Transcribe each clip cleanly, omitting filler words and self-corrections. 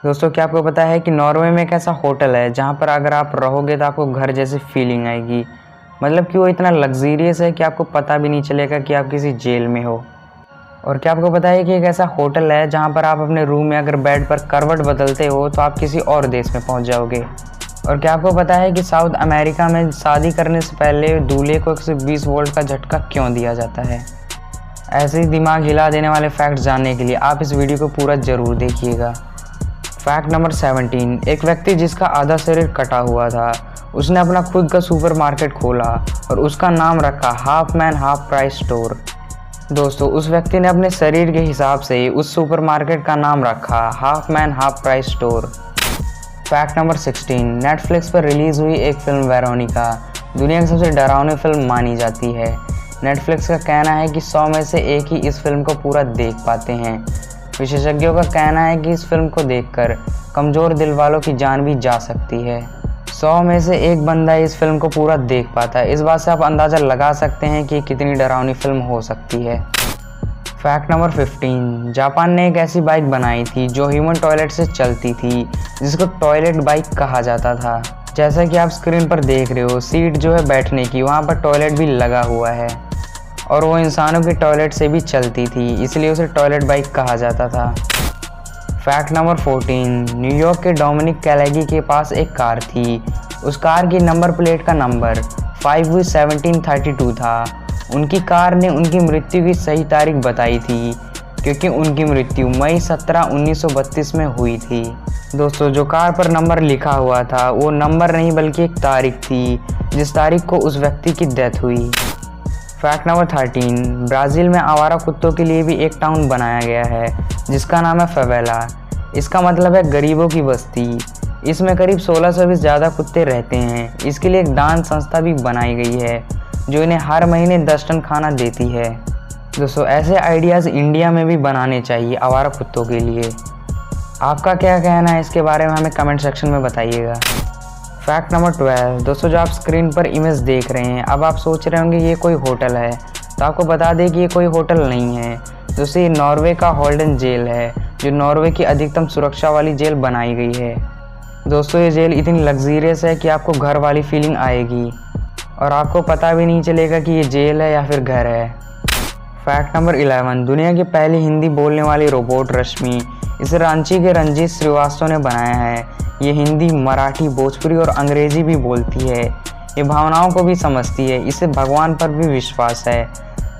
दोस्तों, क्या आपको पता है कि नॉर्वे में एक ऐसा होटल है जहाँ पर अगर आप रहोगे तो आपको घर जैसी फीलिंग आएगी। मतलब कि वो इतना लग्जीरियस है कि आपको पता भी नहीं चलेगा कि आप किसी जेल में हो। और क्या आपको पता है कि एक ऐसा होटल है जहाँ पर आप अपने रूम में अगर बेड पर करवट बदलते हो तो आप किसी और देश में पहुँच जाओगे। और क्या आपको पता है कि साउथ अमेरिका में शादी करने से पहले दूल्हे को 120 वोल्ट का झटका क्यों दिया जाता है? ऐसे ही दिमाग हिला देने वाले फैक्ट्स जानने के लिए आप इस वीडियो को पूरा ज़रूर देखिएगा। Fact number 17। एक व्यक्ति जिसका आधा शरीर कटा हुआ था, उसने अपना खुद का सुपरमार्केट खोला और उसका नाम रखा half man half price store. दोस्तों, उस व्यक्ति ने अपने शरीर के हिसाब से उस सुपरमार्केट का नाम रखा half man half price store. Fact number 16। Netflix पर रिलीज़ हुई एक फिल्म वेरोनिका दुनिया की सबसे डरावनी फिल्म मानी जाती है। नेटफ्लिक्स का कहना है कि 100 में से एक ही इस फिल्म को पूरा देख पाते हैं। विशेषज्ञों का कहना है कि इस फिल्म को देखकर कमज़ोर दिल वालों की जान भी जा सकती है। 100 में से एक बंदा इस फिल्म को पूरा देख पाता है। इस बात से आप अंदाज़ा लगा सकते हैं कि कितनी डरावनी फिल्म हो सकती है। Fact number 15। जापान ने एक ऐसी बाइक बनाई थी जो ह्यूमन टॉयलेट से चलती थी, जिसको टॉयलेट बाइक कहा जाता था। जैसा कि आप स्क्रीन पर देख रहे हो, सीट जो है बैठने की, वहाँ पर टॉयलेट भी लगा हुआ है और वो इंसानों की टॉयलेट से भी चलती थी, इसलिए उसे टॉयलेट बाइक कहा जाता था। Fact number 14। न्यूयॉर्क के डोमिनिक कैलेगी के पास एक कार थी। उस कार की नंबर प्लेट का नंबर 5V1732 था। उनकी कार ने उनकी मृत्यु की सही तारीख बताई थी क्योंकि उनकी मृत्यु मई 17, 1932 में हुई थी। दोस्तों, जो कार पर नंबर लिखा हुआ था वो नंबर नहीं बल्कि एक तारीख थी, जिस तारीख को उस व्यक्ति की डेथ हुई। Fact number 13। ब्राज़ील में आवारा कुत्तों के लिए भी एक टाउन बनाया गया है जिसका नाम है फेवेला। इसका मतलब है गरीबों की बस्ती। इसमें करीब 1600 से ज़्यादा कुत्ते रहते हैं। इसके लिए एक दान संस्था भी बनाई गई है जो इन्हें हर महीने 10 टन खाना देती है। दोस्तों, ऐसे आइडियाज़ इंडिया में भी बनाने चाहिए आवारा कुत्तों के लिए। आपका क्या कहना है इसके बारे में हमें कमेंट सेक्शन में बताइएगा। Fact number 12। दोस्तों, जो आप स्क्रीन पर इमेज देख रहे हैं, अब आप सोच रहे होंगे ये कोई होटल है, तो आपको बता दें कि ये कोई होटल नहीं है। दोस्तों, ये नॉर्वे का होल्डन जेल है जो नॉर्वे की अधिकतम सुरक्षा वाली जेल बनाई गई है। दोस्तों, ये जेल इतनी लग्जीरियस है कि आपको घर वाली फीलिंग आएगी और आपको पता भी नहीं चलेगा कि ये जेल है या फिर घर है। Fact number 11। दुनिया की पहली हिंदी बोलने वाली रोबोट रश्मि, इसे रांची के रंजीत श्रीवास्तव ने बनाया है। ये हिंदी, मराठी, भोजपुरी और अंग्रेजी भी बोलती है। ये भावनाओं को भी समझती है। इसे भगवान पर भी विश्वास है।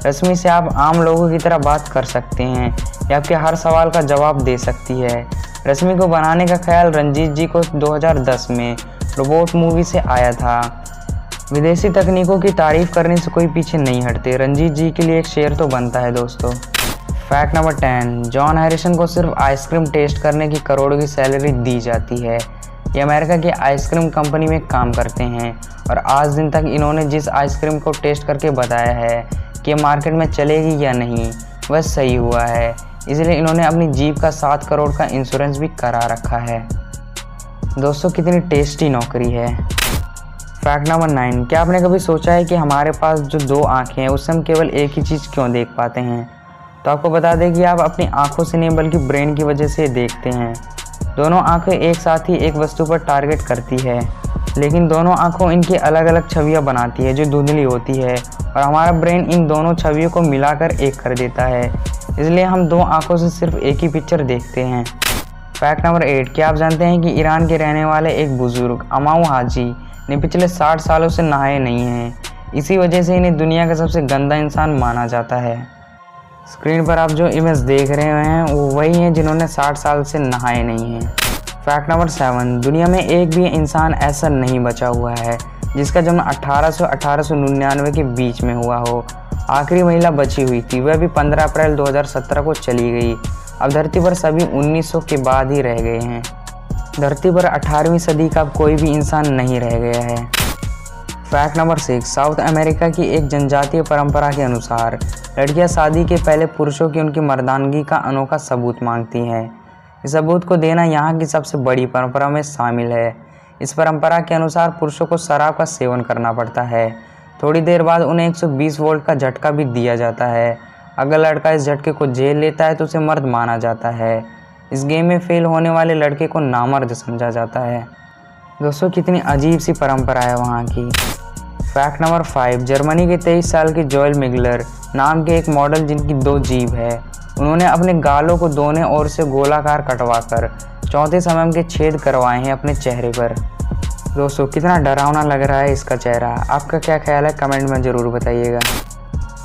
रश्मि से आप आम लोगों की तरह बात कर सकते हैं। ये आपके हर सवाल का जवाब दे सकती है। रश्मि को बनाने का ख्याल रंजीत जी को 2010 में रोबोट मूवी से आया था। विदेशी तकनीकों की तारीफ करने से कोई पीछे नहीं हटते। रंजीत जी के लिए एक शेर तो बनता है दोस्तों। Fact number 10। जॉन हैरिसन को सिर्फ आइसक्रीम टेस्ट करने की करोड़ों की सैलरी दी जाती है। ये अमेरिका की आइसक्रीम कंपनी में काम करते हैं और आज दिन तक इन्होंने जिस आइसक्रीम को टेस्ट करके बताया है कि मार्केट में चलेगी या नहीं, वह सही हुआ है। इसलिए इन्होंने अपनी जीप का 7 करोड़ का इंश्योरेंस भी करा रखा है। दोस्तों, कितनी टेस्टी नौकरी है। Fact number 9। क्या आपने कभी सोचा है कि हमारे पास जो 2 आँखें हैं उससे हम केवल एक ही चीज़ क्यों देख पाते हैं? तो आपको बता दें कि आप अपनी आंखों से नहीं बल्कि ब्रेन की वजह से देखते हैं। दोनों आंखें एक साथ ही एक वस्तु पर टारगेट करती है, लेकिन दोनों आंखों इनकी अलग अलग छवियां बनाती है जो धुंधली होती है और हमारा ब्रेन इन दोनों छवियों को मिलाकर एक कर देता है। इसलिए हम 2 आंखों से सिर्फ एक ही पिक्चर देखते हैं। Fact number 8। क्या आप जानते हैं कि ईरान के रहने वाले एक बुजुर्ग अमाऊ हाजी ने पिछले 60 सालों से नहाए नहीं हैं। इसी वजह से इन्हें दुनिया का सबसे गंदा इंसान माना जाता है। स्क्रीन पर आप जो इमेज देख रहे हैं वो वही हैं जिन्होंने 60 साल से नहाए नहीं हैं। Fact number 7। दुनिया में एक भी इंसान ऐसा नहीं बचा हुआ है जिसका जन्म 1800-1899 के बीच में हुआ हो। आखिरी महिला बची हुई थी, वह भी 15 अप्रैल 2017 को चली गई। अब धरती पर सभी 1900 के बाद ही रह गए हैं। धरती पर 18वीं सदी का कोई भी इंसान नहीं रह गया है। Fact number 6। साउथ अमेरिका की एक जनजातीय परंपरा के अनुसार लड़कियां शादी के पहले पुरुषों की उनकी मर्दानगी का अनोखा सबूत मांगती हैं। इस सबूत को देना यहाँ की सबसे बड़ी परंपरा में शामिल है। इस परंपरा के अनुसार पुरुषों को शराब का सेवन करना पड़ता है। थोड़ी देर बाद उन्हें 120 वोल्ट का झटका भी दिया जाता है। अगर लड़का इस झटके को झेल लेता है तो उसे मर्द माना जाता है। इस गेम में फेल होने वाले लड़के को नामर्द समझा जाता है। दोस्तों कितनी अजीब सी परंपरा है वहाँ की। फैक्ट नंबर 5, जर्मनी के 23 साल के जोएल मिगलर नाम के एक मॉडल जिनकी 2 जीभ है, उन्होंने अपने गालों को दोनों ओर से गोलाकार कटवाकर 34 mm के छेद करवाए हैं अपने चेहरे पर। दोस्तों कितना डरावना लग रहा है इसका चेहरा। आपका क्या ख्याल है कमेंट में ज़रूर बताइएगा।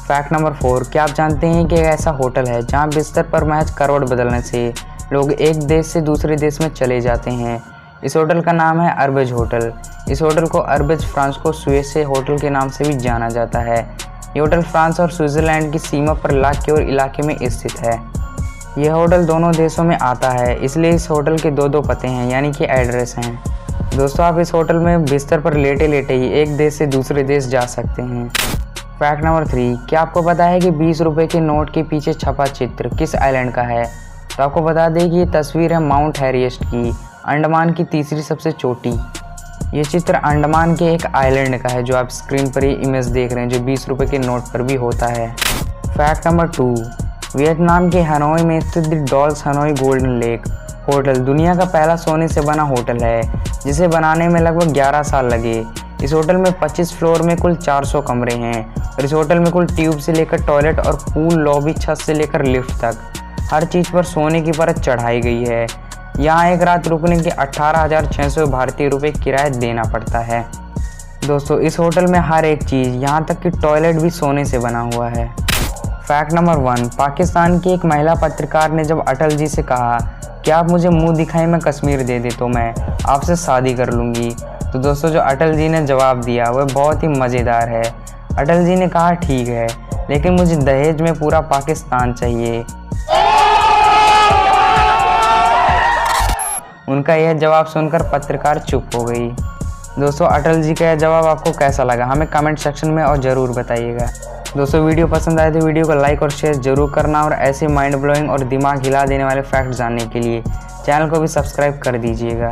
फैक्ट नंबर 4, क्या आप जानते हैं कि एक ऐसा होटल है जहां बिस्तर पर महज करवट बदलने से लोग एक देश से दूसरे देश में चले जाते हैं। इस होटल का नाम है अरबज होटल। इस होटल को अरबज फ्रांस को सुएसे होटल के नाम से भी जाना जाता है। ये होटल फ्रांस और स्विट्ज़रलैंड की सीमा पर ला केओर इलाके में स्थित है। यह होटल दोनों देशों में आता है, इसलिए इस होटल के 2 पते हैं, यानी कि एड्रेस हैं। दोस्तों आप इस होटल में बिस्तर पर लेटे लेटे ही एक देश से दूसरे देश जा सकते हैं। फैक्ट नंबर 3, क्या आपको पता है कि 20 रुपये के नोट के पीछे छपा चित्र किस आइलैंड का है? तो आपको बता दें कि ये तस्वीर है माउंट हैरिएस्ट की, अंडमान की तीसरी सबसे चोटी। ये चित्र अंडमान के एक आइलैंड का है जो आप स्क्रीन पर ही इमेज देख रहे हैं, जो 20 रुपये के नोट पर भी होता है। फैक्ट नंबर 2, वियतनाम के हनोई में स्थित the dolls Hanoi golden lake hotel दुनिया का पहला सोने से बना होटल है, जिसे बनाने में लगभग 11 साल लगे। इस होटल में 25 फ्लोर में कुल 400 कमरे हैं और इस होटल में कुल ट्यूब से लेकर टॉयलेट और पूल, लॉबी, छत से लेकर लिफ्ट तक हर चीज़ पर सोने की परत चढ़ाई गई है। यहाँ एक रात रुकने के 18,600 भारतीय रुपये किराया देना पड़ता है। दोस्तों इस होटल में हर एक चीज़, यहाँ तक कि टॉयलेट भी सोने से बना हुआ है। फैक्ट नंबर 1, पाकिस्तान की एक महिला पत्रकार ने जब अटल जी से कहा कि आप मुझे मुंह दिखाई में कश्मीर दे दे तो मैं आपसे शादी कर लूँगी, तो दोस्तों जो अटल जी ने जवाब दिया वह बहुत ही मज़ेदार है। अटल जी ने कहा ठीक है, लेकिन मुझे दहेज में पूरा पाकिस्तान चाहिए। उनका यह जवाब सुनकर पत्रकार चुप हो गई। दोस्तों अटल जी का यह जवाब आपको कैसा लगा हमें कमेंट सेक्शन में और ज़रूर बताइएगा। दोस्तों वीडियो पसंद आए तो वीडियो को लाइक और शेयर जरूर करना और ऐसे माइंड ब्लोइंग और दिमाग हिला देने वाले फैक्ट जानने के लिए चैनल को भी सब्सक्राइब कर दीजिएगा।